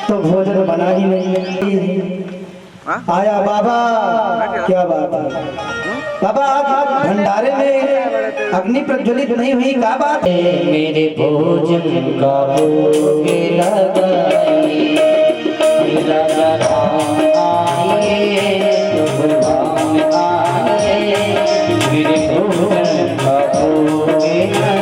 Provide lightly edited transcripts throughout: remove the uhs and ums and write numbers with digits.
तो भोजन बना ही नहीं। आया बाबा, क्या बात है बाबा, आप भंडारे में अग्नि प्रज्वलित नहीं हुई, क्या बात है? मेरे भोजन का भोग लगाइए, मेरे भोजन का भोग लगाइए।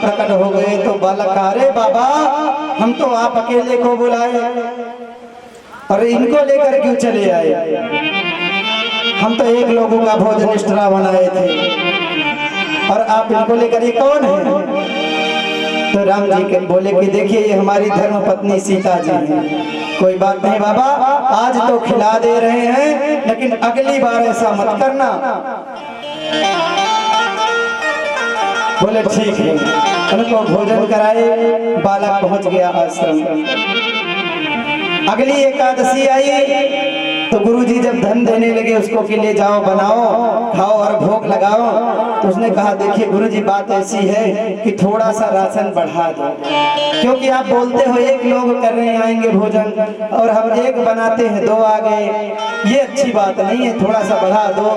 प्रकट हो गए तो बालक, अरे बाबा हम तो आप अकेले को बुलाए और इनको लेकर क्यों चले आए? हम तो एक लोगों का भोजन निष्ठा बनाए थे और आप इनको लेकर, ये कौन है? तो राम जी के बोले कि देखिए ये हमारी धर्म पत्नी सीता जी हैं। कोई बात नहीं बाबा, आज तो खिला दे रहे हैं लेकिन अगली बार ऐसा मत करना। बोले ठीक है, उनको भोजन कराए, बालक पहुंच गया आश्रम। अगली एकादशी आई तो गुरुजी जब धन देने लगे उसको कि ले जाओ, बनाओ, खाओ और भोग लगाओ, तो उसने कहा देखिए गुरुजी बात ऐसी है कि थोड़ा सा राशन बढ़ा दो, क्योंकि आप बोलते हो एक लोग करने आएंगे भोजन और हम एक बनाते हैं दो आ गए, ये अच्छी बात नहीं है, थोड़ा सा बढ़ा दो।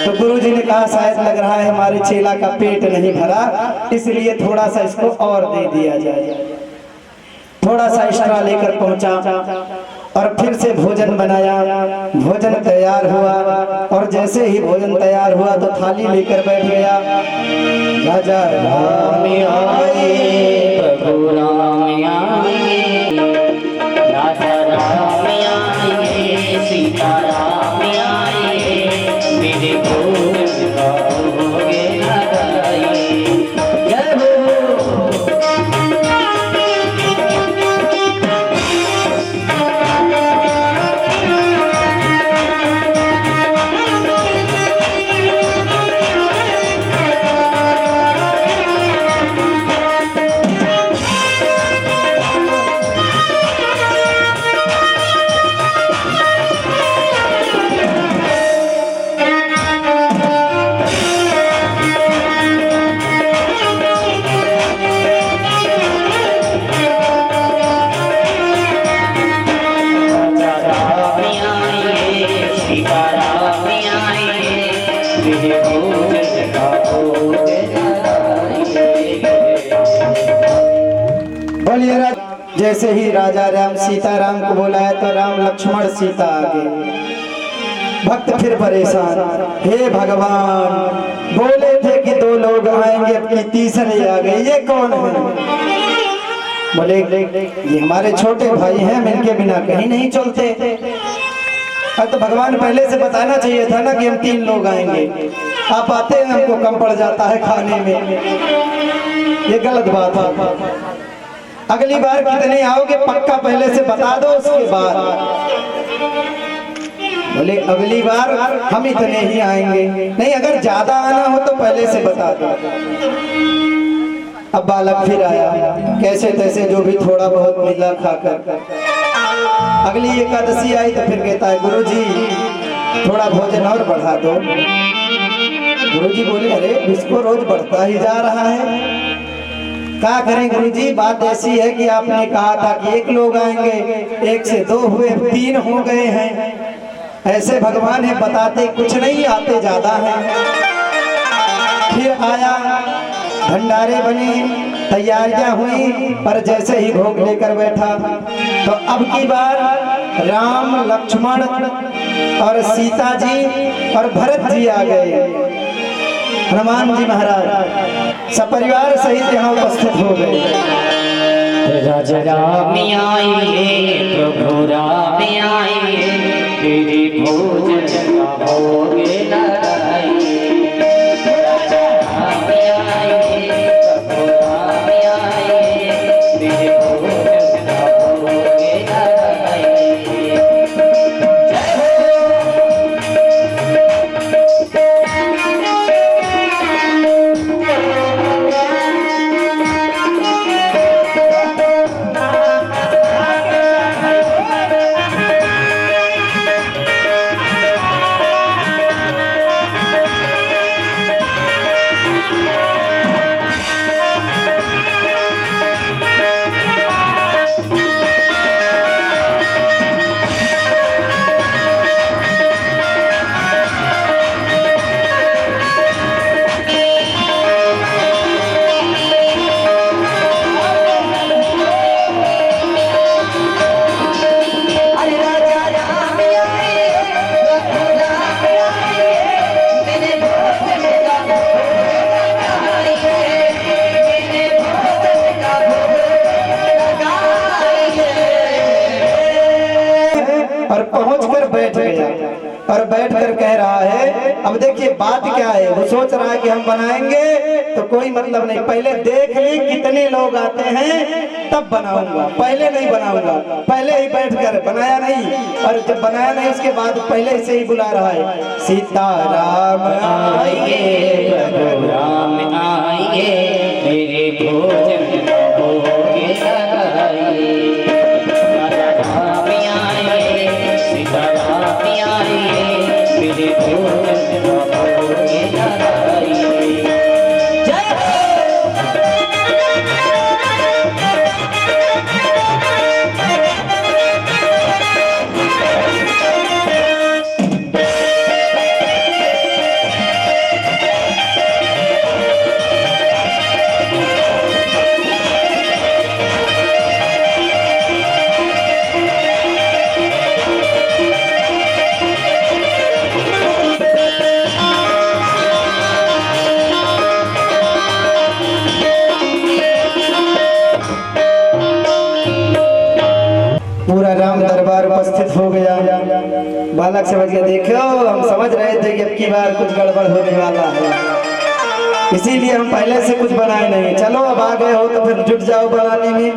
तो गुरुजी ने कहा शायद लग रहा है हमारे चेला का पेट नहीं भरा, इसलिए थोड़ा सा इसको और दे दिया जाए। थोड़ा सा एक्स्ट्रा लेकर पहुंचा और फिर से भोजन बनाया, भोजन तैयार हुआ और जैसे ही भोजन तैयार हुआ तो थाली लेकर बैठ गया। राजा राम आए, प्रभु राम बोलिए जैसे ही राजा राम सीताराम को बुलाया तो राम लक्ष्मण सीता आ गए। भक्त फिर परेशान, हे भगवान बोले थे कि 2 लोग आएंगे, अब की तीसरे आ गए, ये कौन है? बोले ये हमारे छोटे भाई हैं, हम इनके बिना कहीं नहीं चलते। तो भगवान पहले से बताना चाहिए था ना कि हम 3 लोग आएंगे, आप आते हैं हमको कम पड़ जाता है खाने में, ये गलत बात है। अगली बार कितने आओगे पक्का पहले से बता दो, उसके बाद। बोले अगली बार हम इतने ही आएंगे, नहीं अगर ज्यादा आना हो तो पहले से बता दो। अब बालक फिर आया, कैसे तैसे जो भी थोड़ा बहुत मिला खाकर। अगली एकादशी आई तो फिर कहता है गुरुजी थोड़ा भोजन और बढ़ा दो। गुरुजी बोले अरे इसको रोज बढ़ता ही जा रहा है, क्या करें गुरुजी? बात ऐसी है कि आपने कहा था कि 1 लोग आएंगे, 1 से 2 हुए, 3 हो गए हैं। ऐसे भगवान है बताते कुछ नहीं, आते ज्यादा हैं। फिर आया, भंडारे बने, तैयारियां हुई, पर जैसे ही भोग लेकर बैठा तो अब की बार राम लक्ष्मण और सीता जी और भरत जी आ गए। हनुमान जी महाराज सपरिवार सहित यहाँ उपस्थित हो गए। राजा राम आइए, प्रभु राम आइए, तेरे भोजन का भोग लगाइए। राजा राम आइए, प्रभु राम आइए, तेरे भोजन का भोग लगाइए। और पहुंचकर बैठ गया और बैठकर कह रहा है, अब देखिए बात क्या है, वो सोच रहा है कि हम बनाएंगे तो कोई मतलब नहीं, पहले देख ली कितने लोग आते हैं तब बनाऊंगा, पहले नहीं बनाऊंगा। पहले ही बैठकर बनाया नहीं, और जब बनाया नहीं उसके बाद पहले से ही बुला रहा है, सीताराम आइए, प्रभु राम आइए, मेरे भोजन का भोग लगाइए। राजा राम आइए, सीता राम आइए, मेरे भोजन का भोग लगाइए। जय पूरा राम दरबार उपस्थित हो गया। बालक समझ के देखो, हम समझ रहे थे कि अब की बार कुछ गड़बड़ होने वाला है, इसीलिए हम पहले से कुछ बनाए नहीं। चलो अब आ गए हो तो फिर जुट जाओ बनाने में,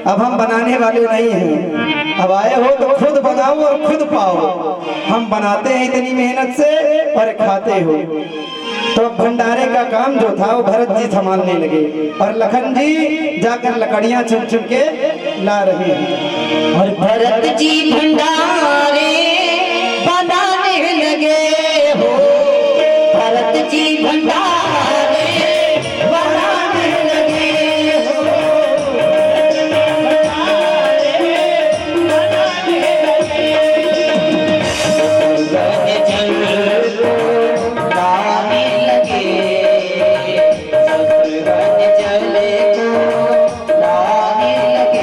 अब हम बनाने वाले नहीं हैं। अब आए हो तो खुद बनाओ और खुद पाओ, हम बनाते हैं इतनी मेहनत से और खाते हो। तो भंडारे का काम जो था वो भरत जी संभालने लगे और लखन जी जाकर लकड़ियां चुन चुन के ला रहे हैं। और भरत जी भंडारे बनाने लगे हो, भरत जी भंडारे बनाने लगे हो, बनाने लगे। सूरज जल को गाने लगे, सूरज जल को गाने लगे।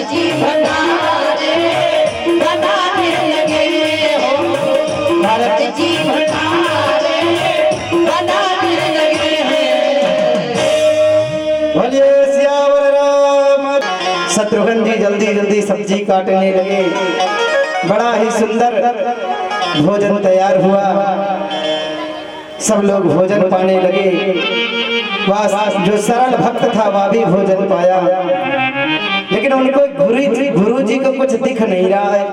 जी भंडारे बनाने लगे हो, भरत जी भंडारे बनाने लगे हैं। बोलिए सियावर राम। शत्रुघ्न जी जल्दी जल्दी सब्जी काटने लगे। बड़ा ही सुंदर भोजन तैयार हुआ। सब लोग भोजन पाने लगे। वह जो सरल भक्त था वह भी भोजन पाया, लेकिन उनको गुरु जी को कुछ दिख नहीं रहा है।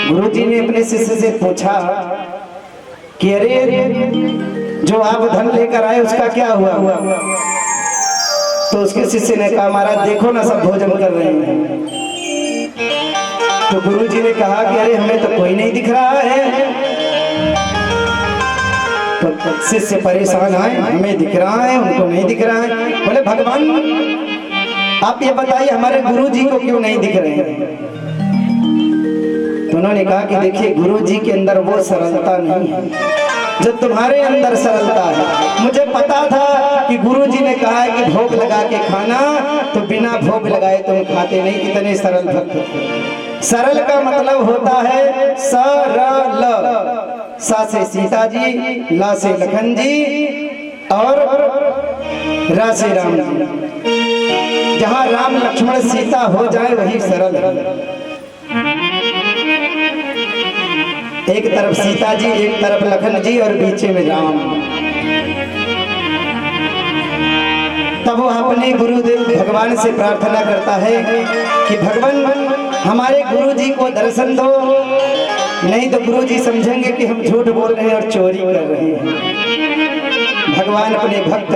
गुरु जी ने अपने शिष्य से पूछा कि अरे जो आप धन लेकर आए उसका क्या हुआ? तो उसके शिष्य ने कहा महाराज देखो ना सब भोजन कर रहे हैं। तो गुरु जी ने कहा कि अरे हमें तो कोई नहीं दिख रहा है। तो शिष्य परेशान है, हमें दिख रहा है उनको नहीं दिख रहा है। बोले भगवान आप ये बताइए हमारे गुरु जी को क्यों नहीं दिख रहे हैं? तो उन्होंने कहा कि देखिए गुरु जी के अंदर वो सरलता नहीं है जो तुम्हारे अंदर सरलता है। मुझे पता था कि गुरु जी ने कहा है कि भोग लगा के खाना, तो बिना भोग लगाए तुम खाते नहीं। इतने सरल भक्त थे। सरल का मतलब होता है सरल। सा से सीता जी, ला से लखन जी और रा से राम जी। जहाँ राम लक्ष्मण सीता हो जाए वही सरल है। एक तरफ सीता जी, एक तरफ लखन जी और बीच में राम। तब वो अपने गुरुदेव भगवान से प्रार्थना करता है कि भगवान हमारे गुरु जी को दर्शन दो, नहीं तो गुरु जी समझेंगे कि हम झूठ बोल रहे हैं और चोरी कर रहे हैं। भगवान अपने भक्त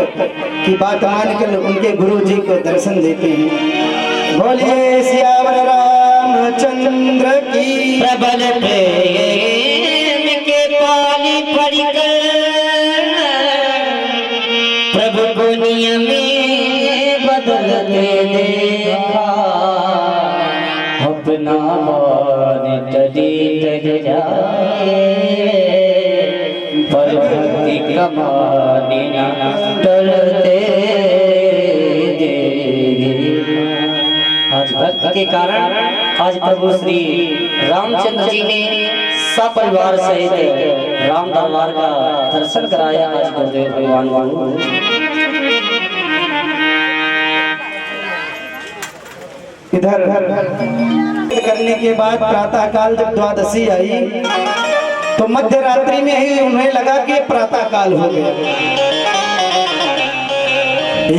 की बात मानकर उनके गुरु जी को दर्शन देते हैं। बोलिए सियावर रामचंद्र की। प्रबल प्रेम के पाली पड़कर प्रभु को नियम बदलते देखा, अपना मान तले जाए पर भक्ति कमाने ना डरते। आज भक्त के कारण आज प्रभु श्री रामचंद्र जी ने सपरिवार सहित राम दरबार का दर्शन कराया। आज गुरुदेव भगवान को इधर करने के बाद प्रातः काल जब द्वादशी आई तो मध्य रात्रि में ही उन्हें लगा कि प्रातः काल हो गया।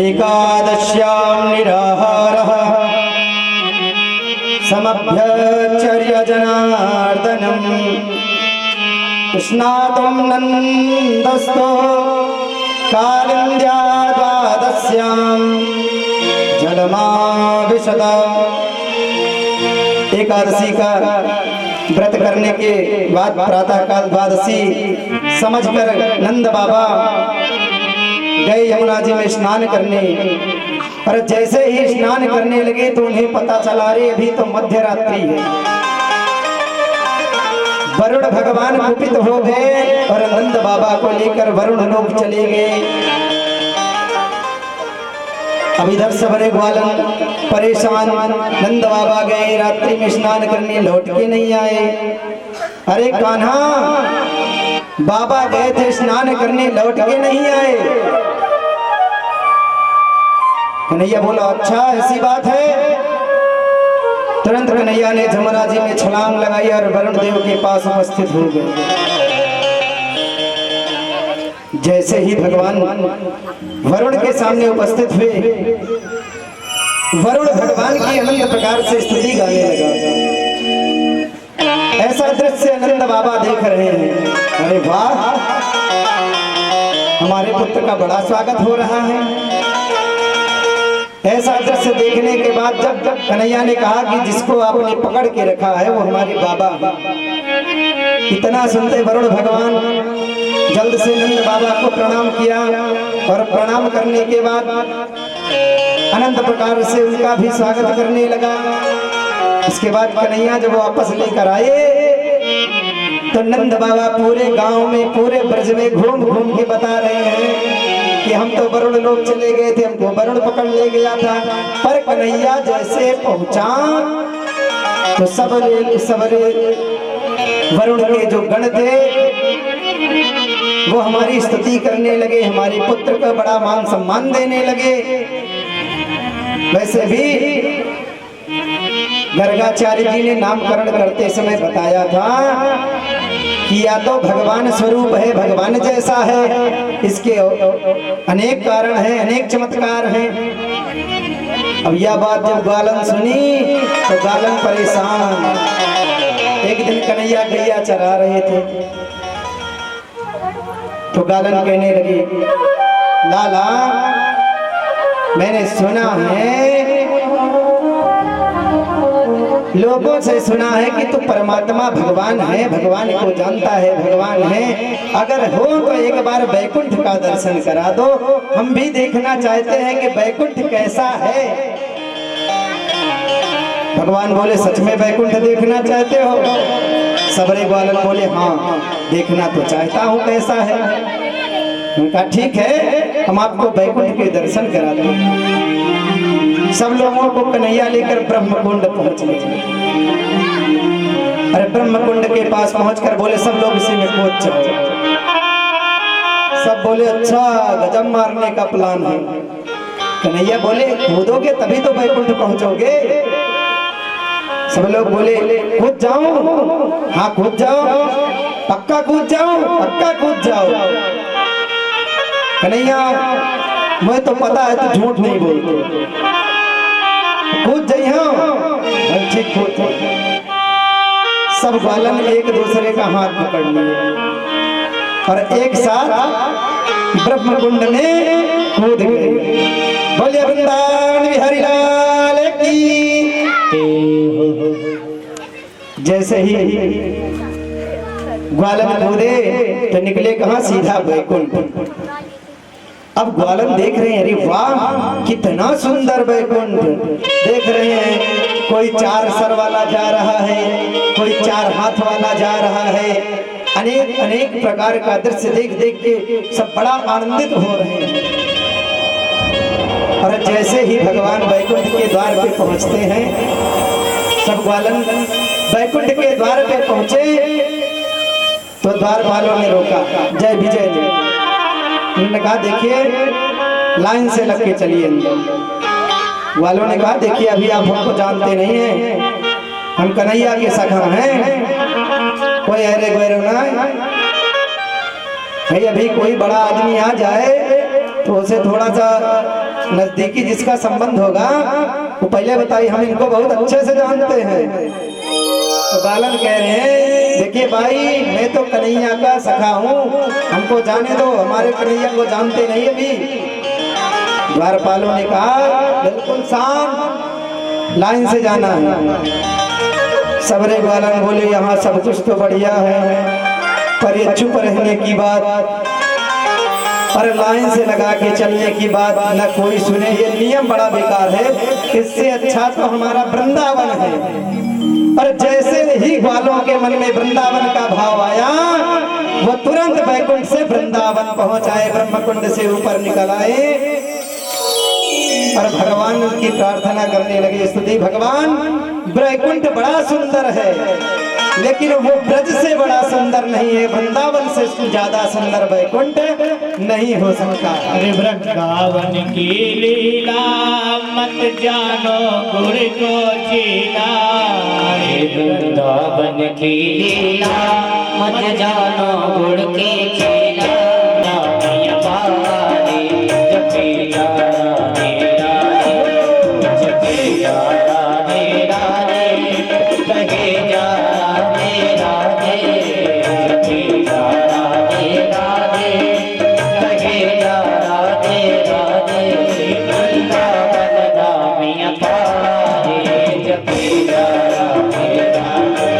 एकादश्याम निराहारः समभ्यचर्य जनार्दनम् स्नातुं नन्दस्तो कालिन्द्या द्वादश्यां जलमाविशद। एकादशी का व्रत करने के बाद प्रातः काल द्वादशी समझकर नंद बाबा गए यमुना जी में स्नान करने। पर जैसे ही स्नान करने लगे तो उन्हें पता चला रे अभी तो मध्य रात्रि है। वरुण भगवान कुपित हो गए और नंद बाबा को लेकर वरुण लोक चले गए। अब इधर सबरे ग्वालन परेशान। नंद बाबा गए रात्रि में स्नान करने, लौट के नहीं आए। अरे कान्हा बाबा गए थे स्नान करने, लौट के नहीं आए। कन्हैया बोला अच्छा ऐसी बात है। तुरंत कन्हैया ने जमुना जी में छलांग लगाई और वरुण देव के पास उपस्थित हो गए। जैसे ही भगवान वरुण के सामने उपस्थित हुए, वरुण भगवान की अनंत प्रकार से स्तुति गाने लगा। ऐसा दृश्य आनंद बाबा देख रहे हैं। अरे वाह हमारे पुत्र का बड़ा स्वागत हो रहा है। ऐसा दृश्य देखने के बाद जब कन्हैया ने कहा कि जिसको आपने पकड़ के रखा है वो हमारे बाबा हैं। इतना सुनते वरुण भगवान जल्द से नंद बाबा को प्रणाम किया और प्रणाम करने के बाद अनंत प्रकार से उनका भी स्वागत करने लगा। इसके बाद कन्हैया जब वापस लेकर आए तो नंद बाबा पूरे गांव में, पूरे ब्रज में घूम घूम के बता रहे हैं कि हम तो वरुण लोग चले गए थे, हमको वरुण पकड़ ले गया था। पर कन्हैया जैसे पहुंचा तो सबरे वरुण के जो गण थे वो हमारी स्तुति करने लगे, हमारे पुत्र को बड़ा मान सम्मान देने लगे। वैसे भी गर्गाचार्य जी ने नामकरण करते समय बताया था कि या तो भगवान स्वरूप है, भगवान जैसा है, इसके अनेक कारण हैं, अनेक चमत्कार हैं। अब यह बात जब ग्वालन सुनी तो ग्वालन परेशान। एक दिन कन्हैया गैया चरा रहे थे तो ग्वालन कहने लगी, लाला मैंने सुना है, लोगों से सुना है कि तू परमात्मा भगवान है, भगवान को जानता है, भगवान है। अगर हो तो एक बार बैकुंठ का दर्शन करा दो, हम भी देखना चाहते हैं कि बैकुंठ कैसा है। भगवान बोले, सच में बैकुंठ देखना चाहते हो? सबरे ग्वालन बोले, हाँ देखना तो चाहता हूँ, कैसा है। उनका ठीक है, हम आपको बैकुंठ के दर्शन करा दें। सब लोगों को कन्हैया लेकर ब्रह्मकुंड पहुंच गए। अरे ब्रह्मकुंड के पास पहुंचकर बोले, सब लोग इसी में कूद जाओ। सब बोले, अच्छा गजब मारने का प्लान है। कन्हैया बोले, कूदोगे तभी तो बैकुंठ पहुंचोगे। सब लोग बोले, कूद जाओ? हाँ कूद जाओ, पक्का कूद जाओ, पक्का कूद जाओ। कन्हैया, मुझे तो पता है तू झूठ नहीं बोलते, कूद जाइए। ठीक कूद। सब ग्वालन एक दूसरे का हाथ पकड़ लिए और एक साथ ब्रह्मकुंड में कूद गए। बोलिए वृंदावन बिहारी लाल की। जैसे ही ग्वालन कूदे तो निकले कहाँ? सीधा बैकुंठ। अब ग्वालन देख रहे हैं, अरे वाह कितना सुंदर बैकुंठ। देख रहे हैं कोई 4 सर वाला जा रहा है, कोई 4 हाथ वाला जा रहा है। अनेक अनेक प्रकार का दृश्य देख देख के सब बड़ा आनंदित हो रहे हैं। और जैसे ही भगवान बैकुंठ के द्वार पे पहुंचते हैं, सब ग्वालन बैकुंठ के द्वार पे पहुंचे तो द्वार वालों ने रोका, जय विजय जय। उन्होंने कहा, देखिए लाइन से लग के चलिए अंदर। वालों ने कहा, देखिए अभी आप हमको जानते नहीं हैं, हम कन्हैया के सखा हैं, कोई अरे गैरो ना भाई। अभी कोई बड़ा आदमी आ जाए तो उसे थोड़ा सा नजदीकी जिसका संबंध होगा वो पहले बताइए, हम इनको बहुत अच्छे से जानते हैं। तो बालन कह रहे हैं, देखिए भाई मैं तो कन्हैया का सखा हूँ, हमको जाने दो, हमारे कन्हैया को जानते नहीं अभी। द्वारपालों ने कहा, बिल्कुल शांत, लाइन से जाना है। सबरे ग्वालन बोले, यहाँ सब कुछ तो बढ़िया है, पर ये चुप रहने की बात और लाइन से लगा के चलने की बात न कोई सुने, ये नियम बड़ा बेकार है। इससे अच्छा तो हमारा वृंदावन है। और जैसे ही ग्वालों के मन में वृंदावन का भाव आया, वो तुरंत बैकुंठ से वृंदावन पहुंच आए, ब्रह्मकुंड से ऊपर निकल आए और भगवान की प्रार्थना करने लगे, स्तुति। भगवान बैकुंठ बड़ा सुंदर है, लेकिन वो ब्रज से बड़ा सुंदर नहीं है, वृंदावन से ज्यादा सुंदर बैकुंठ नहीं हो सकता। अरे वृंदावन की लीला मत जानो गुर को चीला। वृंदावन की लीला मत जानो गुड़ के चेला। जपे जा राधे राधे, जपे जा राधे राधे, कहे जा राधे राधे, जपे जा राधे राधे, कहे जा राधे राधे। वृंदावन धामिया पारे, जपे जा राधे राधे।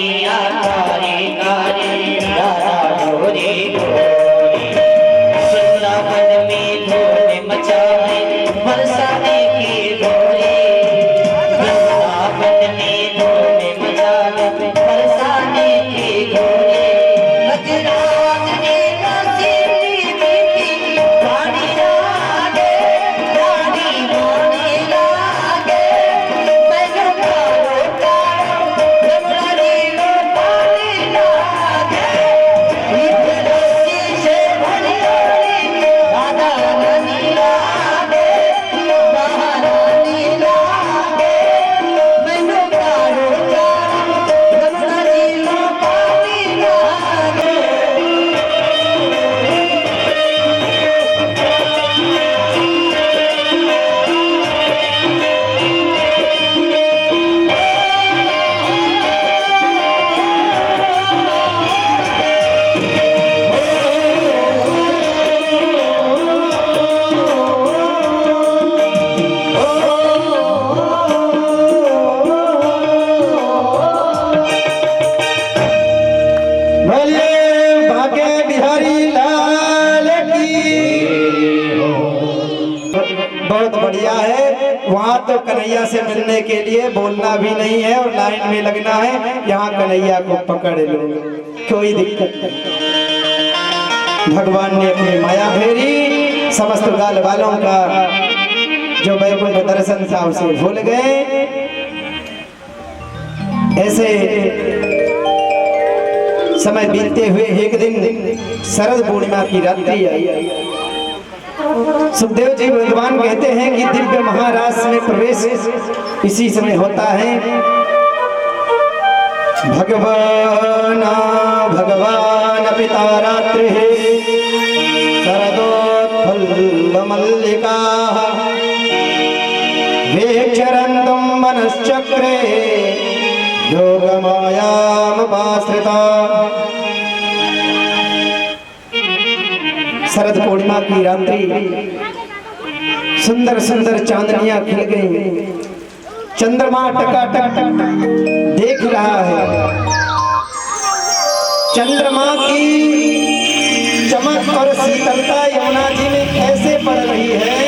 मैया कारी कारी राधा डोरी डोरी वृंदावन में धूम मचाए बरसाने की डोरी वृंदावन में धूम मचाए बरसाने की डोरी नगराज ने नसीबी की गाड़ी लागे गाड़ी मोनी लागे मैनू कारो कारो रमणी लो पानी लागे इधर शीशे भरी राधा रानी लागे महारानी लागे मैनू कारो कारो रमणी लो पानी लागे बोलिए भाग्य बिहारी लाल की। बहुत बढ़िया है। वहाँ तो कन्हैया से मिलने के लिए बोलना भी नहीं है और लाइन में लगना है। यहाँ कन्हैया को पकड़ लो, कोई दिक्कत नहीं। भगवान ने अपनी माया फेरी, समस्त गाल वालों का जो वैकुंठ दर्शन था उसे भूल गए। ऐसे समय बीतते हुए एक दिन शरद पूर्णिमा की रात्रि आई। सुखदेव जी भगवान कहते हैं कि दिव्य महाराज में प्रवेश इसी समय होता है। भगवान पिता रात्रि शरदोत्फुल्ल मल्लिका वेक्षरन्तुं मनश्चक्रे योगमायामुपाश्रिता। शरद पूर्णिमा की रात्रि सुंदर सुंदर चांदनियां खिल गई। चंद्रमा टकाटक देख रहा है। चंद्रमा की चमक और शीतलता यमुना जी में कैसे पड़ रही है।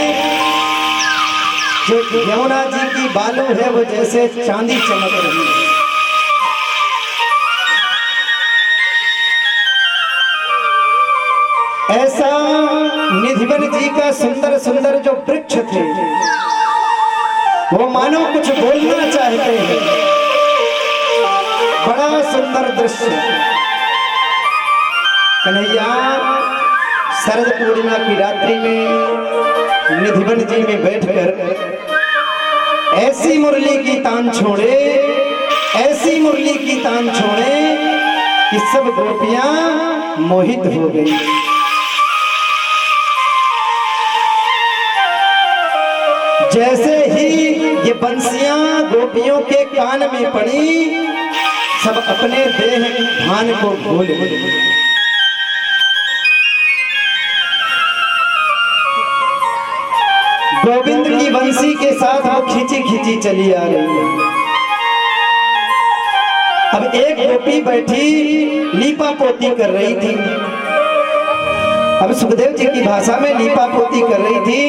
जो यमुना जी की बालू है वो जैसे चांदी चमक रही है। ऐसा निधिवन जी का सुंदर सुंदर जो वृक्ष थे वो मानो कुछ बोलना चाहते हैं। बड़ा सुंदर दृश्य। कन्हैया शरद पूर्णिमा की रात्रि में निधिवन जी में बैठकर ऐसी मुरली की तान छोड़े, ऐसी मुरली की तान छोड़े कि सब गोपियां मोहित हो गई। जैसे ही ये बंसियां गोपियों के कान में पड़ी, सब अपने देह भान को भूल गए। गोविंद की बंसी के साथ वो खींची खींची चली आ रही है। अब एक गोपी बैठी लीपा पोती कर रही थी। अब सुखदेव जी की भाषा में लीपा पोती कर रही थी,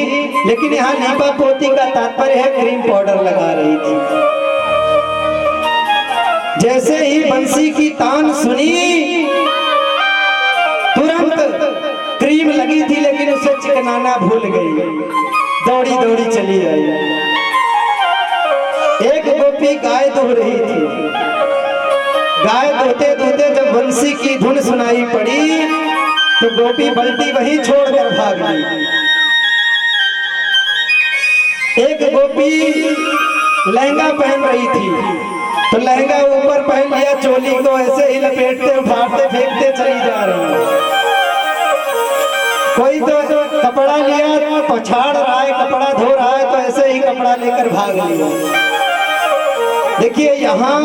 लेकिन यहाँ लीपा पोती का तात्पर्य है क्रीम पाउडर लगा रही थी। जैसे ही बंसी की तान सुनी, तुरंत क्रीम लगी थी लेकिन उसे चिकनाना भूल गई, दौड़ी दौड़ी चली आई। एक गोपी गाय दुह रही थी। गाय दोते दोते जब बंसी की धुन सुनाई पड़ी तो गोपी बल्टी वहीं छोड़कर भाग गई। एक गोपी लहंगा पहन रही थी तो लहंगा ऊपर पहन लिया, चोली को ऐसे ही लपेटते उठाते फेंकते चली जा रही है। कोई तो कपड़ा लिया पछाड़ रहा है, कपड़ा धो रहा है तो ऐसे ही कपड़ा लेकर भाग लिया। देखिए यहाँ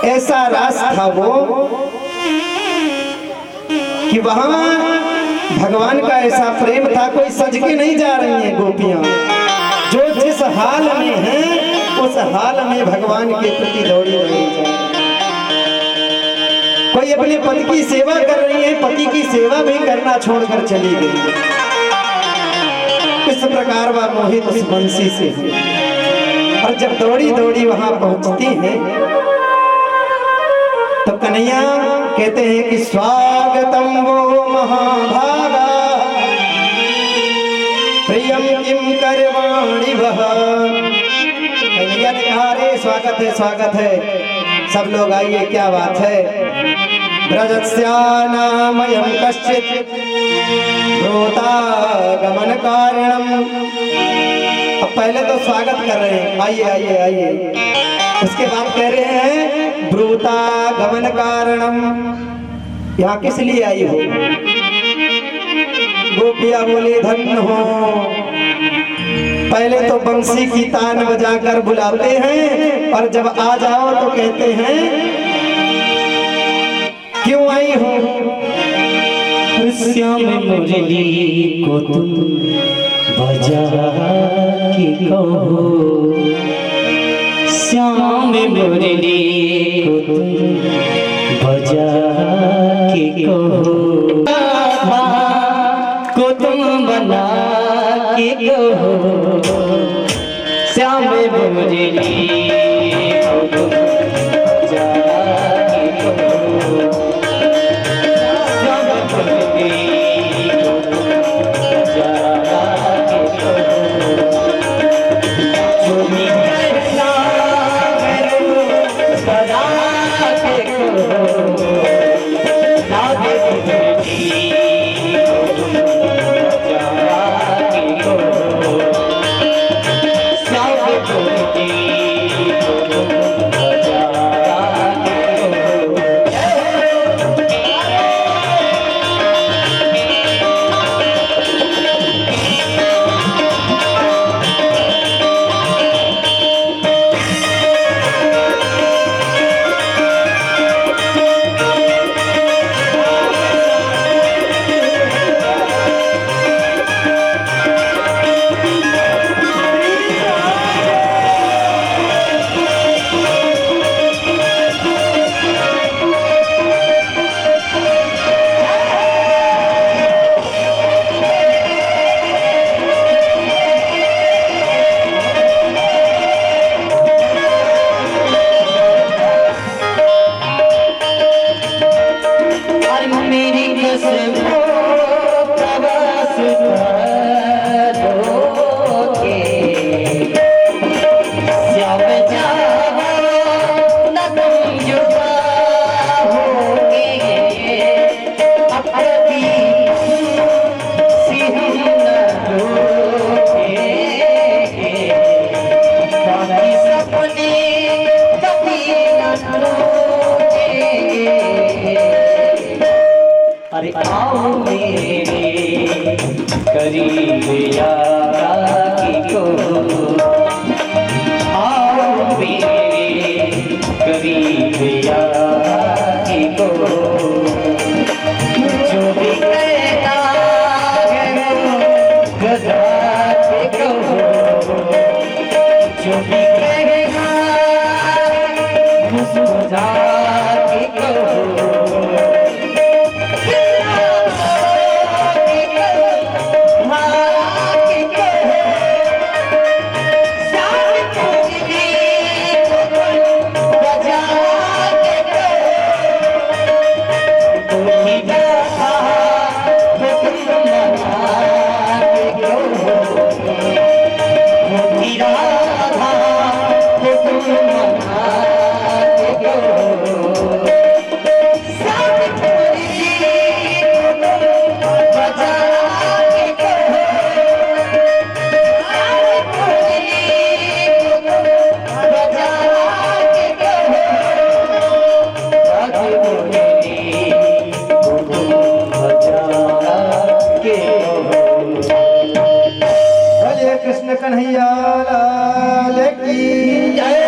ऐसा रास था वो कि वहां भगवान का ऐसा प्रेम था। कोई सज के नहीं जा रही हैं गोपियां, जो जिस हाल में हैं उस हाल में भगवान के प्रति दौड़ी दौड़ी जा रही। कोई अपने पति की सेवा कर रही है, पति की सेवा भी करना छोड़कर चली गई। इस प्रकार वह मोहित उस बंसी से हुई और जब दौड़ी दौड़ी वहां पहुंचती है तो कन्हैया कहते हैं कि स्वागतम वो महाभागा प्रियम किम करवाणि वह। कन्हैया ने कहा अरे स्वागत है, सब लोग आइए, क्या बात है। ब्रजस्यानामयं कश्चित् ब्रूता गमन कारणम। अब पहले तो स्वागत कर रहे हैं, आइए, उसके बाद कह रहे हैं ब्रूता गमन कारणम, यहाँ किस लिए आई हो। गोपिया बोली धन्य हो। पहले तो बंसी की तान बजाकर बुलाते हैं और जब आ जाओ तो कहते हैं क्यों आई हो। श्याम मुरली को तुम बजा के कहो, श्याम मुरली को तुम बजा के कहो, को तुम बना के कहो, श्याम मुरली को तुम बजा के कहो, श्याम मुरली को तुम बजा के कहो, जो भी कहना करो बजा के कहो, राधे मुरली अरे आओ मेरे करीब यारा को, आओ मेरे करीब यारा को, जो भी कहता है गजा के कहो, जो भी कहेगा मुस्कुरा के कहो, कन्हैया लाल की जय।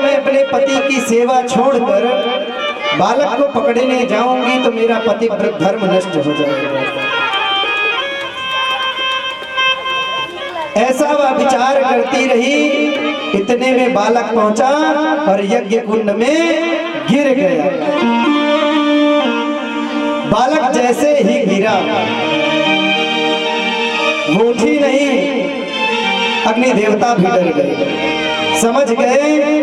मैं अपने पति की सेवा छोड़कर बालक को पकड़ने जाऊंगी तो मेरा पति धर्म नष्ट हो जाएगा। ऐसा वह विचार करती रही, इतने में बालक पहुंचा और यज्ञ कुंड में गिर गया। बालक जैसे ही गिरा, वो उठी नहीं, अग्नि देवता भी डर गए, समझ गए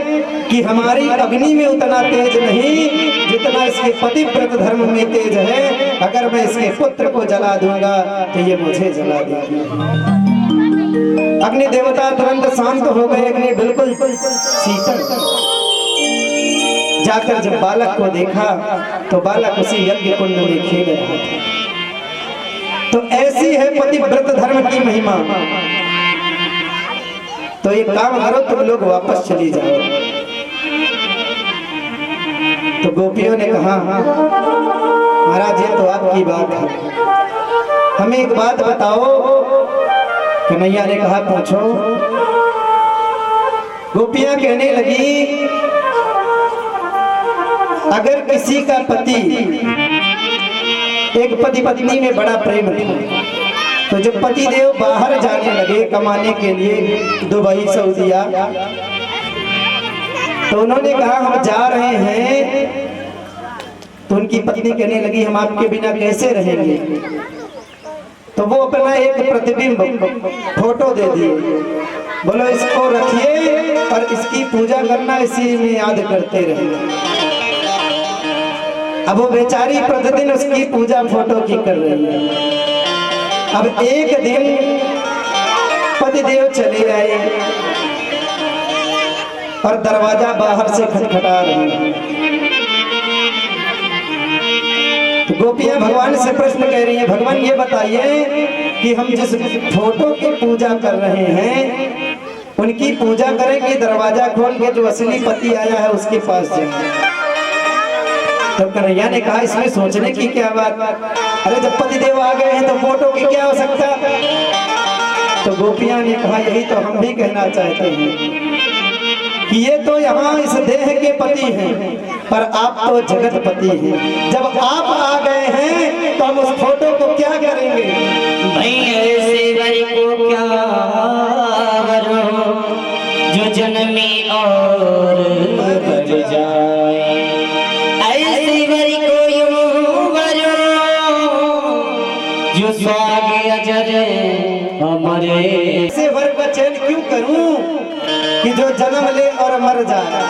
कि हमारी अग्नि में उतना तेज नहीं जितना इसके पतिव्रत धर्म में तेज है। अगर मैं इसके पुत्र को जला दूंगा तो ये मुझे जला देगी। अग्नि देवता तुरंत शांत हो गए, अग्नि बिल्कुल शीतल। जाकर जब बालक को देखा तो बालक उसी यज्ञ कुंड में खेल रहा था। तो ऐसी है पतिव्रत धर्म की महिमा। तो एक काम करो, तुम लोग वापस चली जाओ। तो गोपियों ने कहा, महाराज ये तो आपकी बात है, हमें एक बात बताओ। कन्हैया ने कहा, पूछो। गोपियां कहने लगी, अगर किसी का पति, एक पति पत्नी में बड़ा प्रेम था, तो जब पति देव बाहर जाने लगे कमाने के लिए दुबई सऊदीया, तो उन्होंने कहा हम जा रहे हैं। तो उनकी पत्नी कहने लगी, हम आपके बिना कैसे रहेंगे। तो वो अपना एक प्रतिबिंब फोटो दे दिए, बोलो इसको रखिए और इसकी पूजा करना, इसी में याद करते रहिए। अब वो बेचारी प्रतिदिन उसकी पूजा फोटो की कर रही है। अब एक दिन पतिदेव चले आए और दरवाजा बाहर से खटखटा रहे हैं। तो गोपियां भगवान से प्रश्न कह रही हैं, भगवान ये बताइए कि हम जिस फोटो की पूजा कर रहे हैं उनकी पूजा करें कि दरवाजा खोल के जो असली पति आया है उसके पास जाएं। तब कन्हैया ने कहा, इसमें सोचने की क्या बात, अरे जब पति देव आ गए हैं तो फोटो की क्या हो सकता। तो गोपियां ने कहा, यही तो हम भी कहना चाहते हैं कि ये तो यहाँ इस देह के पति हैं, पर आप तो जगत पति हैं। जब आप आ गए हैं तो हम उस फोटो को क्या करेंगे। भाई ऐसे वर को क्या वरो जो जन्मी और बढ़ जाए, ऐसे वर को यूं वरो जो स्वाग अजर हमारे। ऐसे वर का चयन क्यों करूं कि जो जन्म ले और मर जाए।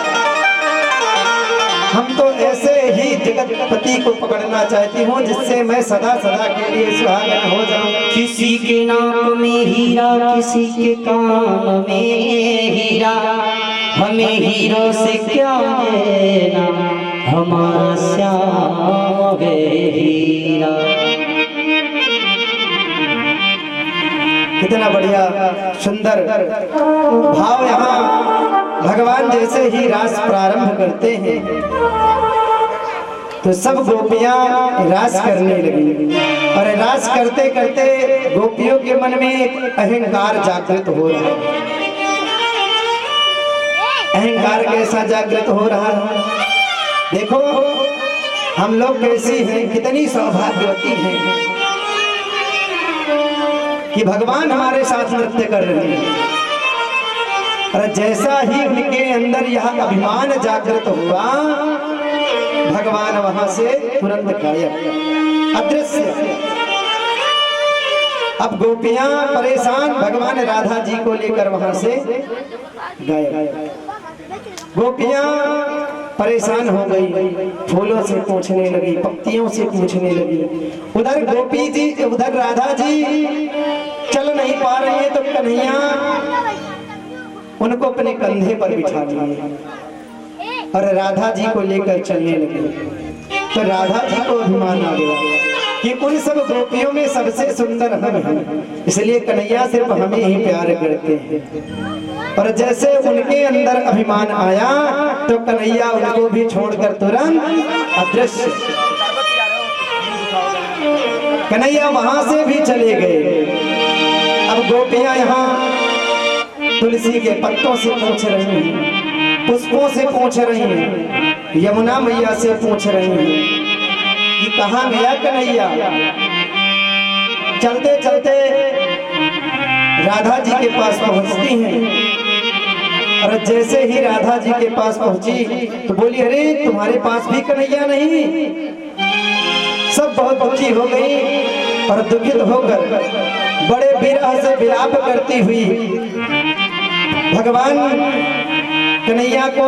हम तो ऐसे ही जगत पति को पकड़ना चाहती हूँ जिससे मैं सदा सदा के लिए सुहागन हो जाऊं। किसी के नाम में हीरा, किसी के काम में हीरा, हमें हीरो से क्या लेना, हमारा श्याम है हीरा। कितना बढ़िया सुंदर भाव। यहाँ भगवान जैसे ही रास प्रारंभ करते हैं तो सब गोपियां रास करने लगी, और रास करते करते गोपियों के मन में एक अहंकार जागृत हो रहा है। अहंकार कैसा जागृत हो रहा है, देखो हम लोग कैसी हैं, कितनी सौभाग्यवती हैं कि भगवान हमारे साथ नृत्य कर रहे हैं। और जैसा ही उनके अंदर यह अभिमान जागृत हुआ, भगवान वहां से तुरंत गायब, अदृश्य। अब गोपियां परेशान, भगवान राधा जी को लेकर वहां से गायब। गोपियां परेशान हो गई, फूलों से पूछने लगी, पत्तियों से पूछने लगी। उधर गोपी जी, उधर राधा जी चल नहीं पा रही है, तो कन्हैया उनको अपने कंधे पर बिठा लिए और राधा जी को लेकर चलने लगे। तो राधा जी को अभिमान आ गया कि उन सब गोपियों में सबसे सुंदर हम हैं, इसलिए कन्हैया सिर्फ हमें ही प्यार करते हैं। और जैसे उनके अंदर अभिमान आया तो कन्हैया उनको भी छोड़कर तुरंत अदृश्य। कन्हैया वहां से भी चले गए। अब गोपियां यहाँ तुलसी के पत्तों से पूछ रही हैं, पुष्पों से पूछ रही हैं, यमुना मैया से पूछ रही हैं कि कहाँ गया कन्हैया। चलते चलते राधा जी के पास पहुंचती हैं। और जैसे ही राधा जी के पास पहुंची तो बोली, अरे तुम्हारे पास भी कन्हैया नहीं। सब बहुत दुखी हो गई और दुखित होकर बड़े विरह से विलाप करती हुई भगवान कन्हैया को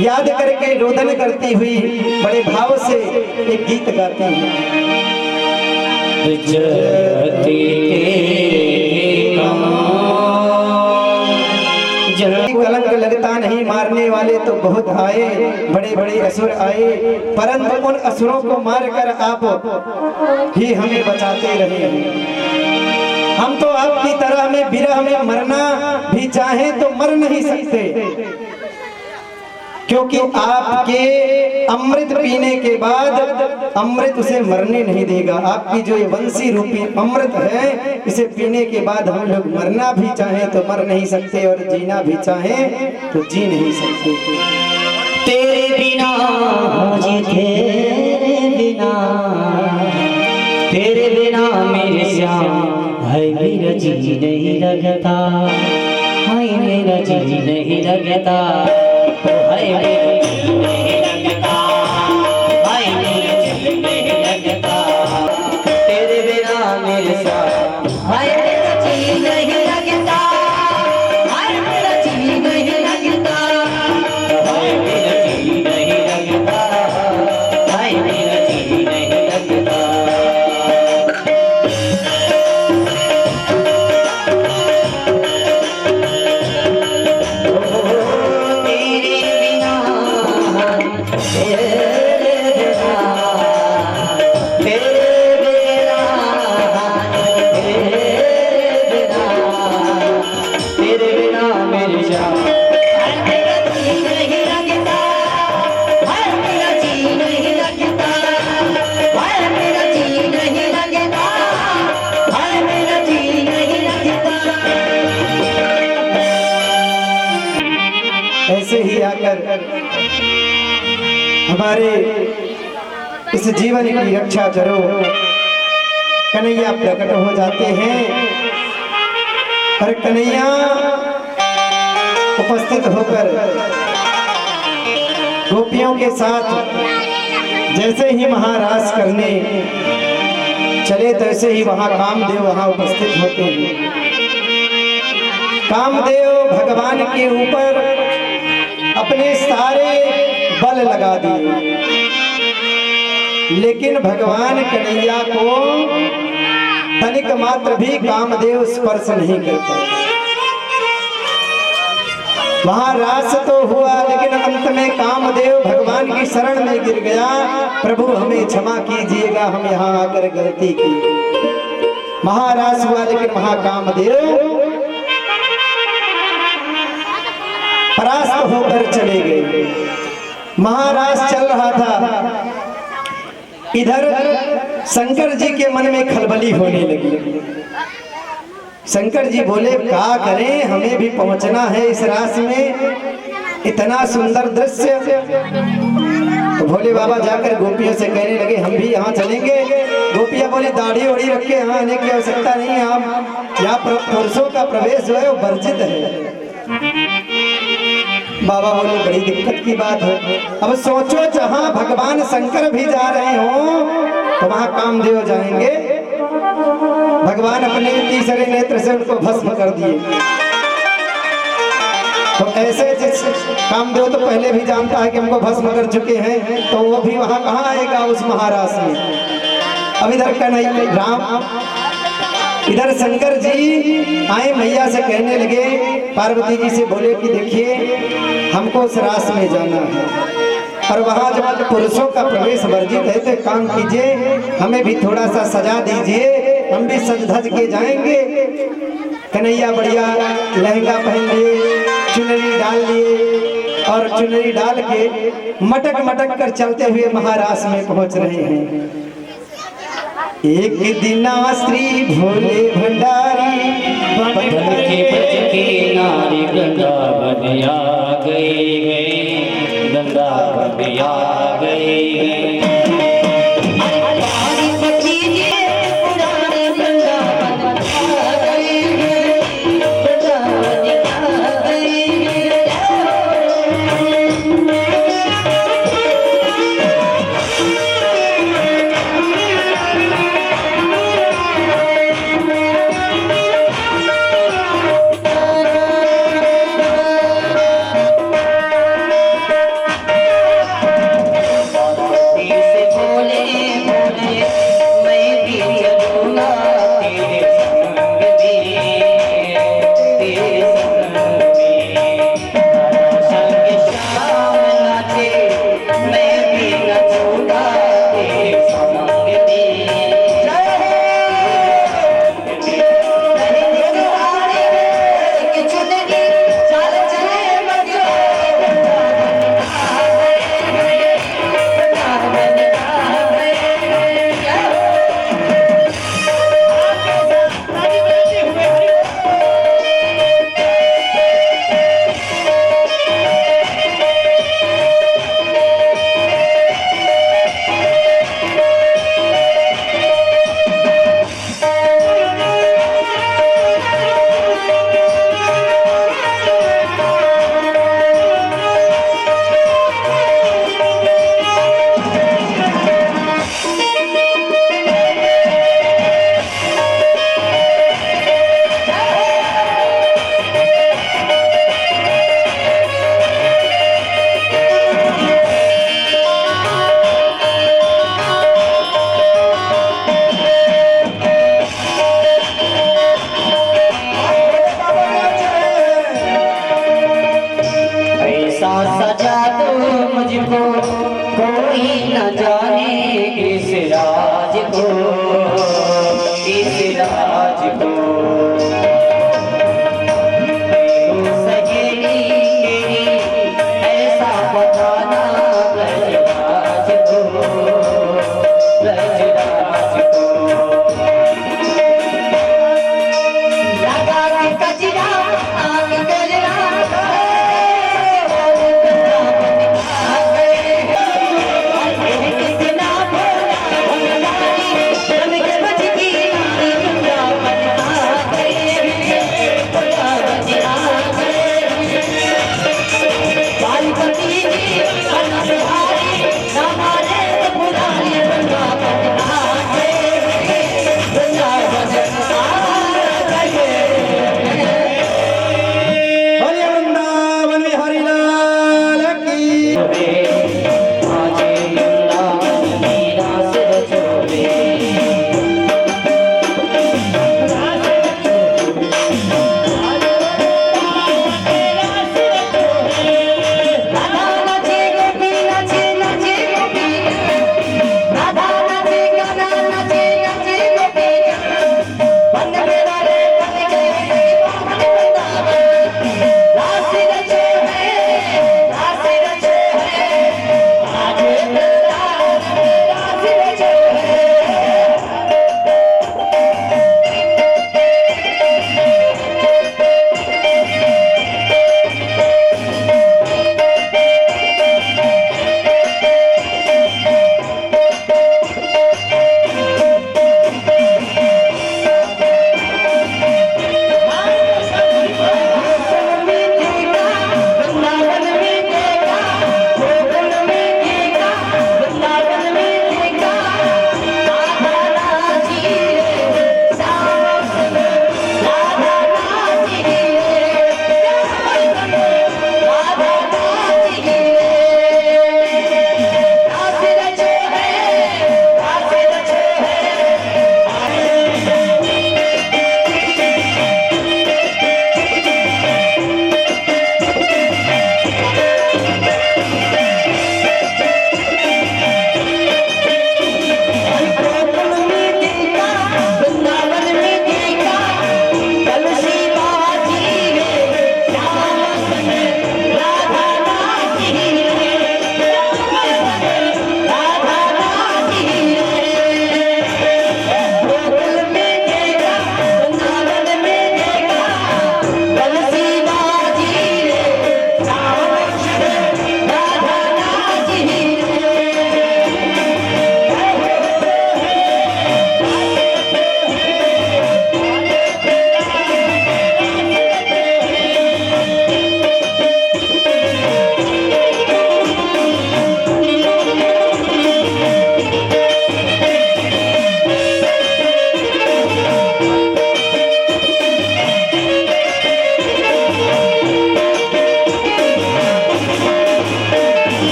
याद करके रोदन करती हुई बड़े भाव से एक गीत गाती है। कलंक लगता नहीं, मारने वाले तो बहुत आए, बड़े बड़े असुर आए, परंतु उन असुरों को मारकर आप ही हमें बचाते रहे। हम तो आपकी तरह में विरह में मरना भी चाहें तो मर नहीं सकते, क्योंकि आपके अमृत पीने के बाद अमृत उसे मरने नहीं देगा। आपकी जो ये वंशी रूपी अमृत है, इसे पीने के बाद हम लोग मरना भी चाहें तो मर नहीं सकते और जीना भी चाहें तो जी नहीं सकते। तेरे बिना मुझे तेरे बिना मेरे श्याम है, मेरा जी नहीं लगता, हाय मेरा जी नहीं लगता, हाय मेरा जी नहीं लगता, हाय मेरा जी नहीं लगता, तेरे बिना मेरे श्याम, हाय मेरा जी नहीं लगता, हाय मेरा जी नहीं लगता, हाय मेरा जी नहीं लगता, हाय मेरा जी नहीं लगता। ऐसे ही आकर हमारे इस जीवन की रक्षा करो। कन्हैया प्रकट हो जाते हैं और कन्हैया उपस्थित होकर गोपियों के साथ जैसे ही महारास करने चले, तैसे ही वहां कामदेव वहां उपस्थित होते हैं। कामदेव भगवान के ऊपर अपने सारे बल लगा दिए, लेकिन भगवान कन्हैया को तनिक मात्र भी कामदेव स्पर्श नहीं करते। वहां रास तो हुआ, लेकिन अंत में कामदेव भगवान की शरण में गिर गया। प्रभु हमें क्षमा कीजिएगा, हम यहाँ आकर गलती की। महारास हुआ, लेकिन वहां कामदेव परास्त होकर चले गए। महाराज चल रहा था, इधर शंकर जी के मन में खलबली होने लगी। शंकर जी बोले, क्या करें, हमें भी पहुंचना है इस रास में, इतना सुंदर दृश्य। तो भोले बाबा जाकर गोपियों से कहने लगे, हम भी यहाँ चलेंगे। गोपियां बोली, दाढ़ी ओढ़ी रख के यहाँ आने की आवश्यकता नहीं है, आप यहाँ पुरुषों का प्रवेश जो है वो वर्जित है। बाबा बोले, बड़ी दिक्कत की बात है। अब सोचो, जहां भगवान शंकर भी जा रहे हो तो वहां कामदेव जाएंगे। भगवान अपने तीसरे नेत्र से उनको भस्म कर दिए। तो ऐसे जिस कामदेव तो पहले भी जानता है कि हमको भस्म कर चुके हैं, तो वो भी वहां कहाँ आएगा उस महाराज में। अब इधर कन्हैया राम, इधर शंकर जी आए, मैया से कहने लगे, पार्वती जी से बोले कि देखिए हमको उस रास में जाना है, और वहां जब पुरुषों का प्रवेश वर्जित है तो काम कीजिए, हमें भी थोड़ा सा सजा दीजिए, हम भी सज धज के जाएंगे। कन्हैया बढ़िया लहंगा पहन लिए, चुनरी डाल लिए, और चुनरी डाल के मटक मटक कर चलते हुए महारास में पहुंच रहे हैं। एक दिन श्री भोले भंडारी बन के बज के नारी वृंदावन आ गए, वृंदावन आ गए। पुराने वृंदावन आ गए। राजा तो मुझको कोई न जाने इस राज को, इस राज को। सहेली मेरी ऐसा बताना ब्रजराज को, ब्रजराज को। लगा के कजरा आग गजरा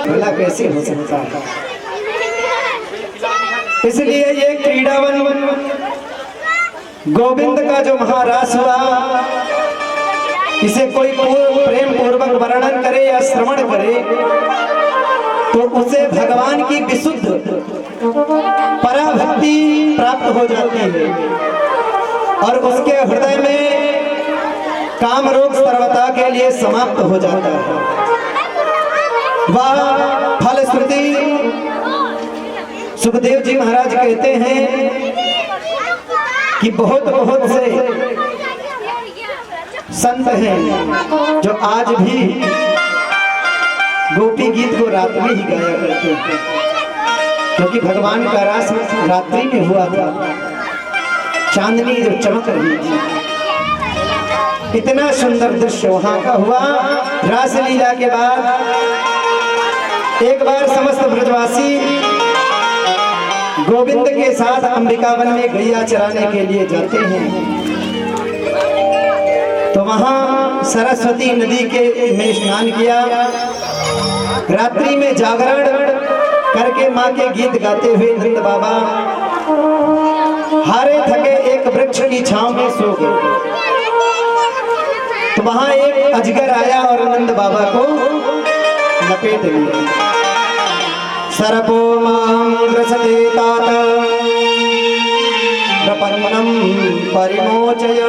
भला कैसे हो सकता है। इसलिए ये क्रीड़ावन गोविंद का जो महारास हुआ, इसे कोई प्रेम पूर्वक वर्णन करे या श्रवण करे तो उसे भगवान की विशुद्ध पराभक्ति प्राप्त हो जाती है और उसके हृदय में काम रोग सर्वथा के लिए समाप्त हो जाता है। वह फलश्रुति सुखदेव जी महाराज कहते हैं कि बहुत बहुत से संत हैं जो आज भी गोपी गीत को रात में ही गाया करते हैं, क्योंकि भगवान का रास रात्रि में हुआ था, चांदनी जो चमक रही थी। इतना सुंदर दृश्य वहां का हुआ। रास लीला के बाद एक बार समस्त ब्रजवासी गोविंद के साथ अंबिकावन में गैया चराने के लिए जाते हैं, तो वहां सरस्वती नदी के में स्नान किया। रात्रि में जागरण करके माँ के गीत गाते हुए नंद बाबा हारे थके एक वृक्ष की छांव में सो गए। तो वहां एक अजगर आया और नंद बाबा को लपेट लिया। सर्पो मां ग्रसते तात प्रपन्नम परिमोचय।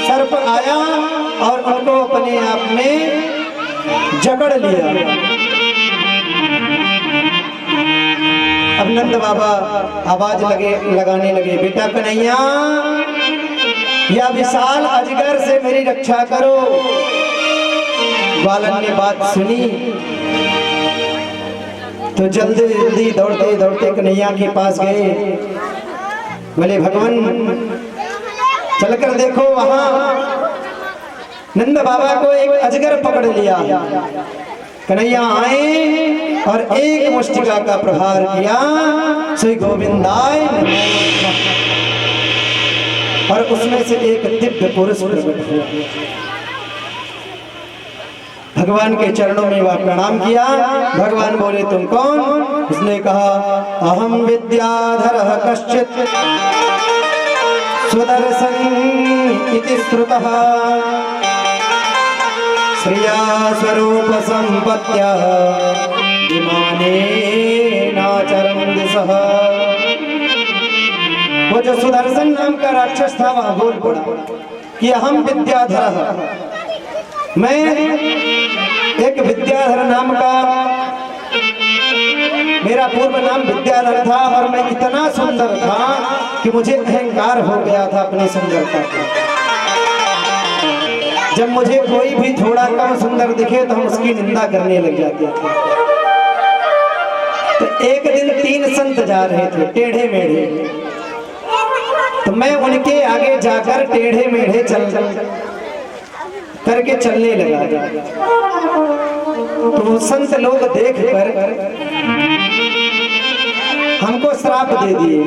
सर्प आया और उनको अपने आप में जकड़ लिया। अब नंद बाबा आवाज लगाने लगे, बेटा कन्हैया, या विशाल अजगर से मेरी रक्षा करो। बालन ने बात सुनी तो जल्दी जल्दी दौड़ते दौड़ते कन्हैया के पास गए। बोले भगवान चलकर देखो, वहां नंद बाबा को एक अजगर पकड़ लिया। कन्हैया आए और एक मुष्टिका का प्रहार किया, श्री गोविंदाय नमः, और उसमें से एक दिव्य पुरुष प्रकट हुआ। भगवान के चरणों में वह प्रणाम किया। भगवान बोले तुम कौन? उसने कहा अहम विद्याधरः कश्चित् सुदर्शन इति श्रुतः श्रिया स्वरूप संपत्त्या विमाने नाचरन् दिशः। वो जो सुदर्शन नाम का राक्षस था वह बोल पड़ा कि अहम विद्याधर, मैं एक विद्याधर नाम का, मेरा पूर्व नाम विद्याधर था और मैं इतना सुंदर था कि मुझे अहंकार हो गया था अपनी सुंदरता का। जब मुझे कोई भी थोड़ा कम सुंदर दिखे तो हम उसकी निंदा करने लग जाते थे। तो एक दिन 3 संत जा रहे थे टेढ़े मेढ़े, तो मैं उनके आगे जाकर टेढ़े मेढ़े चल करके चलने लगा। तो वो संत लोग देख कर हमको श्राप दे दिए।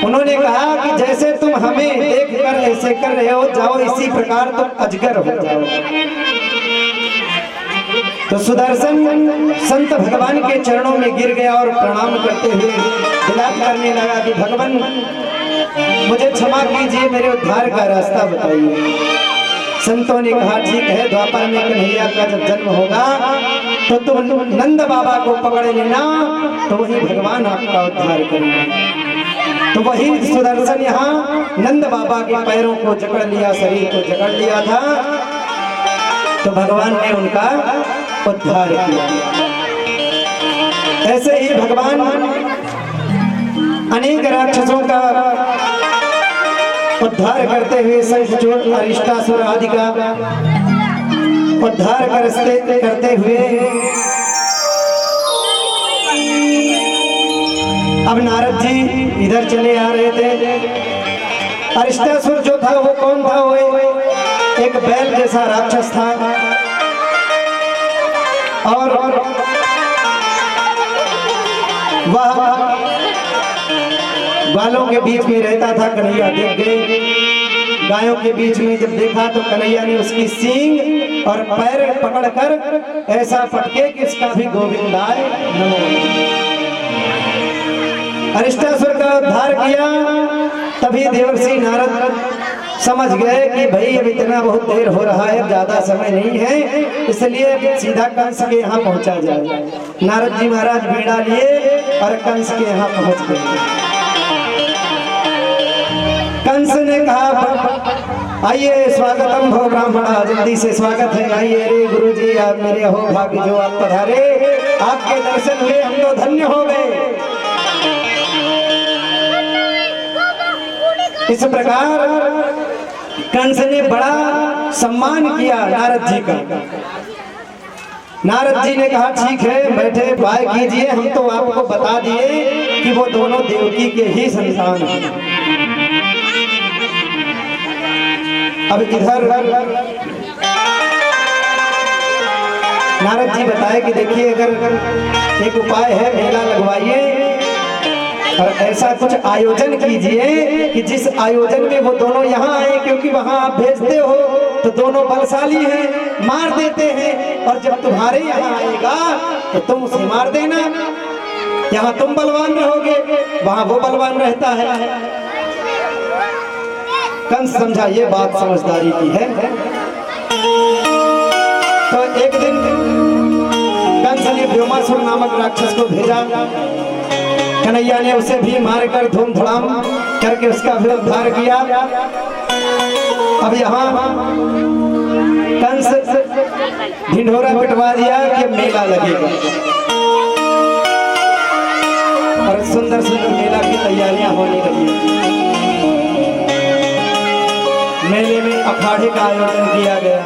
उन्होंने कहा कि जैसे तुम हमें देखकर ऐसे कर रहे हो, जाओ इसी प्रकार तुम अजगर हो जाओ। तो सुदर्शन संत भगवान के चरणों में गिर गया और प्रणाम करते हुए विलाप करने लगा कि भगवान मुझे क्षमा कीजिए, मेरे उद्धार का रास्ता बताइए। संतों ने कहा ठीक है, द्वापर में कन्हैया का जब जन्म होगा तो तुम नंद बाबा को पकड़ लेना, तो वही भगवान आपका उद्धार करेंगे। तो वही सुदर्शन यहाँ नंद बाबा के पैरों को जकड़ लिया, शरीर को जकड़ लिया था, तो भगवान ने उनका उद्धार किया। ऐसे ही भगवान अनेक राक्षसों का उद्धार करते हुए, शंखचूड़ अरिष्टासुर आदि का उद्धार करते हुए अब नारद जी इधर चले आ रहे थे। अरिष्टासुर जो था वो कौन था? वो एक बैल जैसा राक्षस था और वह बालों के बीच में रहता था। कन्हैया देख गए, गायों के बीच में जब देखा तो कन्हैया ने उसकी सींग और पैर पकड़कर ऐसा पटके कि इसका भी गोविंदाय नमो। अरिष्टासुर का उद्धार किया। तभी देवर्षि नारद समझ गए कि भाई अब इतना बहुत देर हो रहा है, ज्यादा समय नहीं है, इसलिए सीधा कंस के यहाँ पहुंचा जाए। नारद जी महाराज बीड़ा लिए और कंस के यहाँ पहुंच गए। कंस ने कहा आइए स्वागतम भो ब्राह्मणा, जल्दी से स्वागत है। आइए रे गुरु जी, आप मेरे हो भाग्य जो आप पधारे, आपके दर्शन हुए हम तो धन्य हो गए। इस प्रकार कंस ने बड़ा सम्मान किया नारद जी का। नारद जी ने कहा ठीक है, बैठे उपाय कीजिए, हम तो आपको बता दिए कि वो दोनों देवकी के ही संतान हैं। अब इधर नारद जी बताए कि देखिए, अगर एक उपाय है, मेला लगवाइए और ऐसा कुछ आयोजन कीजिए कि जिस आयोजन में वो दोनों यहाँ आए, क्योंकि वहां आप भेजते हो तो दोनों बलशाली हैं, मार देते हैं, और जब तुम्हारे यहाँ आएगा तो तुम उसे मार देना। यहाँ तुम बलवान रहोगे, वहां वो बलवान रहता है। कंस समझा ये बात समझदारी की है। तो एक दिन कंस ने व्योमासुर नामक राक्षस को भेजा। कन्हैया ने उसे भी मारकर धूमधड़ाम करके उसका भी उद्धार किया। अब यहाँ कंस ढिंढोरा पिटवा दिया कि मेला लगेगा, और सुंदर सुंदर मेला की तैयारियां होने लगी। मेले में अखाड़े का आयोजन किया गया।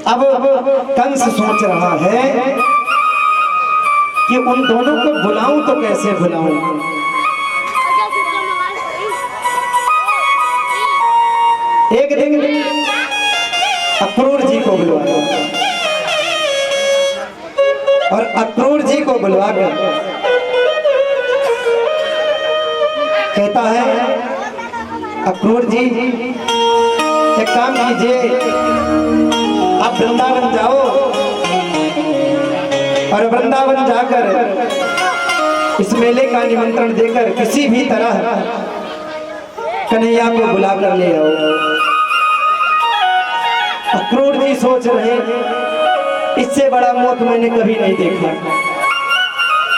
अब कंस सोच रहा है कि उन दोनों को बुलाऊं तो कैसे बुलाऊं। एक दिन अक्रूर जी को बुलवाया, और अक्रूर जी को बुलवाकर कहता है, अक्रूर जी एक काम कीजिए, आप वृंदावन जाओ और वृंदावन जाकर इस मेले का निमंत्रण देकर किसी भी तरह कन्हैया को बुला कर ले आओ। अक्रूर जी सोच रहे, इससे बड़ा मूर्ख मैंने कभी नहीं देखा,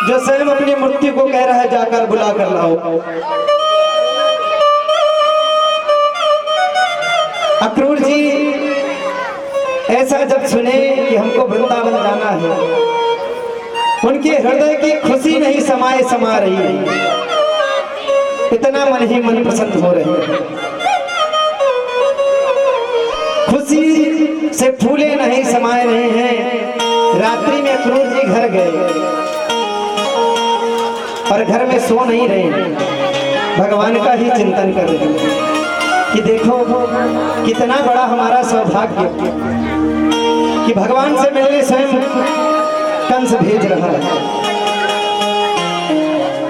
जो स्वयं अपनी मृत्यु को कह रहा है जाकर बुला कर लाओ। अक्रूर जी ऐसा जब सुने कि हमको वृंदावन जाना है, उनके हृदय की खुशी नहीं समा रही है, इतना मन ही मन प्रसन्न हो रहे हैं। खुशी से फूले नहीं समाये रहे हैं। रात्रि में अक्रूर जी घर गए और घर में सो नहीं रहे हैं, भगवान का ही चिंतन कर रहे हैं कि देखो कितना बड़ा हमारा सौभाग्य कि भगवान से मिलने स्वयं कंस भेज रहा है।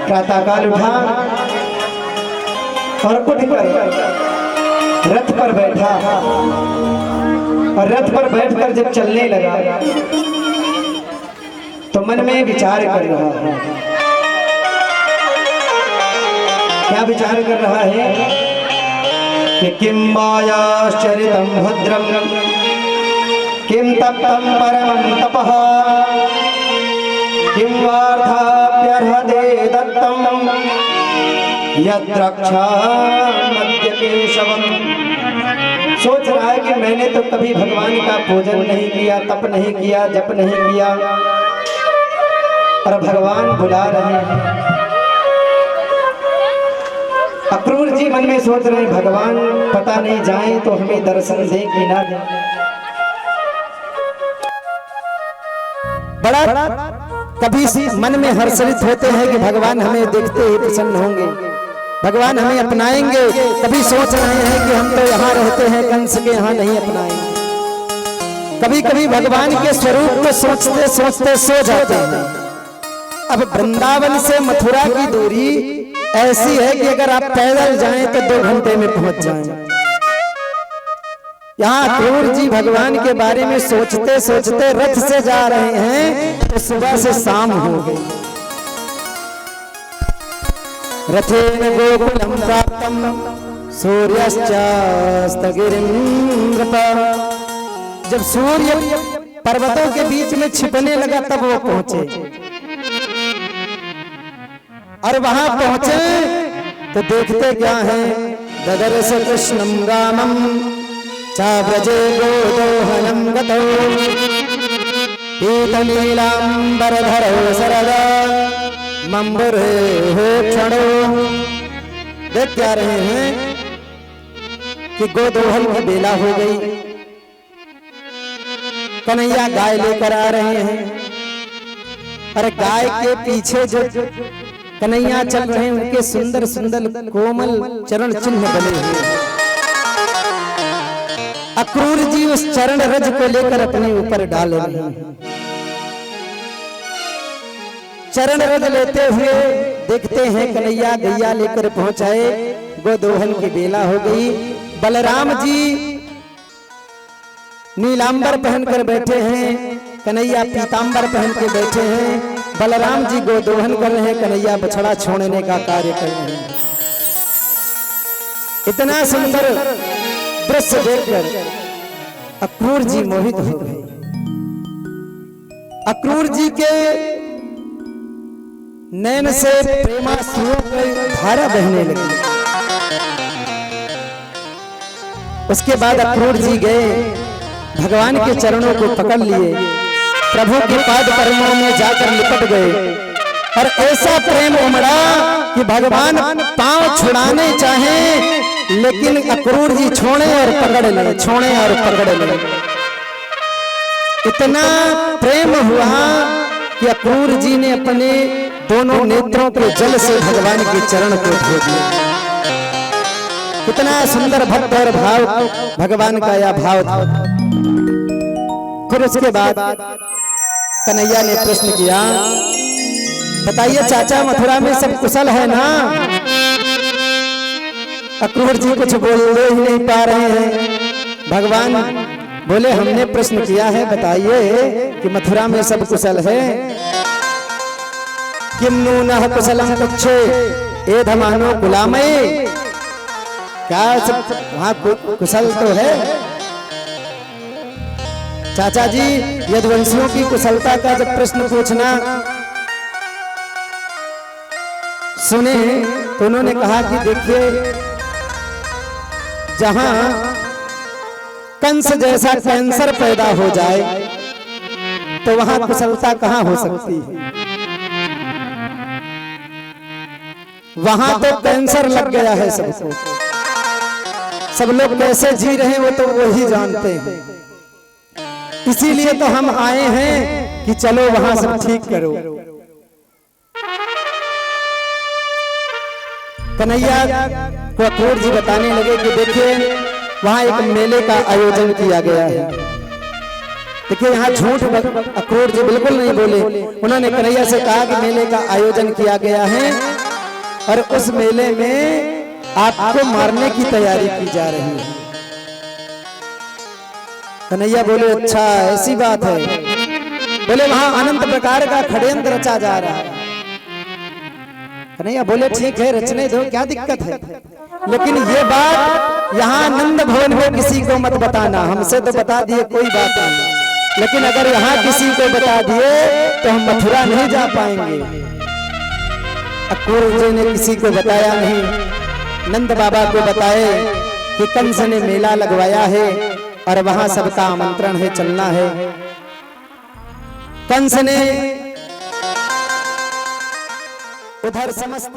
प्रातःकाल उठा और उठकर रथ पर बैठा, और रथ पर बैठकर जब चलने लगा तो मन में विचार कर रहा है। क्या विचार कर रहा है कि किं मायाश्चरितं भद्रं किं तप्तं परमं तपः किं वार्थाप्यर्हते दत्तं यद्रक्षामद्य केशवम्। सोच रहा है कि मैंने तो कभी भगवान का पूजन नहीं किया, तप नहीं किया, जप नहीं किया, और भगवान बुला रहे हैं। अक्रूर जी मन में सोच रहे हैं, भगवान पता नहीं जाए तो हमें दर्शन दे कि ना दे। बड़ा कभी मन में हर्षित होते हैं कि भगवान हमें देखते ही प्रसन्न होंगे, भगवान हमें अपनाएंगे। कभी सोच रहे हैं कि हम तो यहाँ रहते हैं, कंस के यहाँ नहीं अपनाएंगे। कभी कभी भगवान के स्वरूप को सोचते सोचते सो जाते हैं। अब वृंदावन से मथुरा की दूरी ऐसी है कि अगर आप पैदल जाएं तो 2 घंटे में पहुंच जाएं। यहाँ अक्रूर जी भगवान के बारे में सोचते सोचते रथ से जा रहे हैं तो सुबह से शाम हो गई। रथेन गोकुलं प्राप्तं सूर्यश्चास्तगिरिं नृपा। जब सूर्य पर्वतों के बीच में छिपने लगा तब वो पहुंचे, और वहां पहुंचे तो देखते क्या है, ददर्श कृष्णं रामं चाव्रजे गोदोहनं गतौ पीतनीलाम्बरधरौ सरदा मम्बुरेः क्षणो। देख क्या रहे हैं कि गोदोहन की बेला हो गई, कन्हैया गाय लेकर आ रहे हैं और गाय के पीछे जो कन्हैया चल रहे हैं उनके सुंदर सुंदर कोमल चरण चिन्ह बने हुए हैं। अक्रूर जी उस चरण रज को लेकर अपने ऊपर डाल रहे हैं। चरण रज लेते हुए देखते हैं कन्हैया गैया लेकर पहुंचाए, गोदोहन की बेला हो गई। बलराम जी नीलांबर पहनकर बैठे हैं, कन्हैया पीतांबर पहन के बैठे हैं। बलराम जी गोदोहन कर रहे हैं, कन्हैया बछड़ा छोड़ने का कार्य कर रहे हैं। इतना सुंदर दृश्य देखकर अक्रूर जी मोहित हो गए। अक्रूर जी के नैन से प्रेमाश्रुओं की धारा बहने लगी। उसके बाद अक्रूर जी गए, भगवान के चरणों को पकड़ लिए, प्रभु के पाद कमलों में जाकर लिपट गए और ऐसा प्रेम उमड़ा कि भगवान पांव छुड़ाने चाहें लेकिन अक्रूर जी छोड़े और पकड़ ले, छोड़े और पकड़ ले। इतना प्रेम हुआ कि अक्रूर जी ने अपने दोनों नेत्रों के जल से भगवान के चरण को धो दिया। कितना सुंदर भक्त और भाव भगवान का यह भाव था। फिर उसके बाद कन्हैया ने प्रश्न किया, बताइए चाचा मथुरा में सब कुशल है ना? अक्रूर जी कुछ बोल ही नहीं पा रहे हैं। भगवान बोले हमने प्रश्न किया है, बताइए कि मथुरा में सब कुशल है। किम नूनः कुशलम कुक्षे एधमानो गुलामे, क्या सब वहां कुशल तो है? चाचा जी यदुवंशियों की कुशलता का जब प्रश्न पूछना सुने तो उन्होंने कहा कि देखिए जहां कंस जैसा कैंसर पैदा हो जाए तो वहां कुशलता कहां हो सकती है? वहां तो कैंसर लग गया है सबको, सब लोग कैसे जी रहे हैं वो तो वही जानते हैं। इसीलिए तो हम आए हैं कि चलो वहां सब ठीक करो। कन्हैया को अक्रूर जी बताने लगे कि देखिए वहां एक मेले का आयोजन किया गया है। देखिए यहाँ झूठ अक्रूर जी बिल्कुल नहीं बोले। उन्होंने कन्हैया से कहा कि मेले का आयोजन किया गया है और उस मेले में आपको मारने की तैयारी की जा रही है। कन्हैया बोले अच्छा ऐसी बात है? बोले वहां अनंत प्रकार का षड्यंत्र रचा जा रहा है। कन्हैया बोले ठीक है रचने दो, क्या दिक्कत है, लेकिन ये बात यहाँ नंद भवन में किसी को मत बताना। हमसे तो बता दिए कोई बात नहीं, लेकिन अगर यहाँ किसी को बता दिए तो हम मथुरा नहीं जा पाएंगे। अक्रूर जी ने किसी को बताया नहीं, नंद बाबा को बताए कि कंस ने मेला लगवाया है और वहां सबका आमंत्रण है, चलना है। कंस ने उधर समस्त